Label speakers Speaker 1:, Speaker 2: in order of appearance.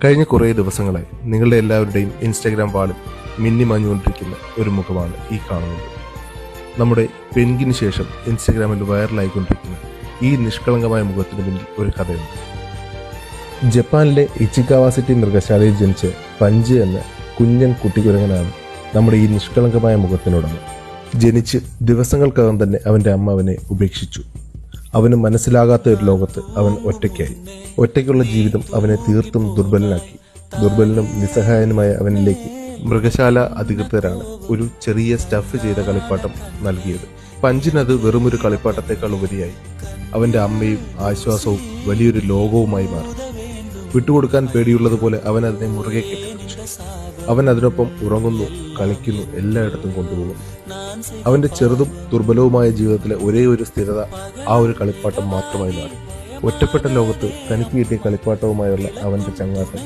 Speaker 1: കഴിഞ്ഞ കുറേ ദിവസങ്ങളായി നിങ്ങളുടെ എല്ലാവരുടെയും ഇൻസ്റ്റാഗ്രാം വാളിൽ മിന്നിമാഞ്ഞുകൊണ്ടിരിക്കുന്ന ഒരു മുഖമാണ് ഈ കാണുന്നത്. നമ്മുടെ പെൻഗിന് ശേഷം ഇൻസ്റ്റാഗ്രാമിൽ വൈറലായിക്കൊണ്ടിരിക്കുന്ന ഈ നിഷ്കളങ്കമായ മുഖത്തിന് പിന്നിൽ ഒരു കഥയുണ്ട്. ജപ്പാനിലെ ഇച്ചിക്കാവ സിറ്റി മൃഗശാലയിൽ ജനിച്ച പഞ്ച് എന്ന കുഞ്ഞൻ കുട്ടിക്കുരങ്ങനാണ് നമ്മുടെ ഈ നിഷ്കളങ്കമായ മുഖത്തിനുടമ. ജനിച്ച് ദിവസങ്ങൾക്കകം തന്നെ അവൻ്റെ അമ്മ അവനെ ഉപേക്ഷിച്ചു. അവന് മനസ്സിലാകാത്ത ഒരു ലോകത്ത് അവൻ ഒറ്റയ്ക്കായി. ഒറ്റയ്ക്കുള്ള ജീവിതം അവനെ തീർത്തും ദുർബലനാക്കി. ദുർബലനും നിസ്സഹായനുമായ അവനിലേക്ക് മൃഗശാല അധികൃതരാണ് ഒരു ചെറിയ സ്റ്റഫ് ചെയ്ത കളിപ്പാട്ടം നൽകിയത്. പഞ്ചിനത് വെറുമൊരു കളിപ്പാട്ടത്തെക്കാൾ ഉപരിയായി അവൻ്റെ അമ്മയും ആശ്വാസവും വലിയൊരു ലോകവുമായി മാറി. വിട്ടുകൊടുക്കാൻ പേടിയുള്ളതുപോലെ അവൻ അതിനെ മുറുകെ കെട്ടിപ്പിടിച്ചു. അവൻ അതിനൊപ്പം ഉറങ്ങുന്നു, കളിക്കുന്നു, എല്ലായിടത്തും കൊണ്ടുപോകുന്നു. അവൻ്റെ ചെറുതും ദുർബലവുമായ ജീവിതത്തിലെ ഒരേ ഒരു സ്ഥിരത ആ ഒരു കളിപ്പാട്ടം മാത്രമായി മാറി. ഒറ്റപ്പെട്ട ലോകത്ത് തനിക്ക് കിട്ടിയ കളിപ്പാട്ടവുമായുള്ള അവൻ്റെ ചങ്ങാട്ടം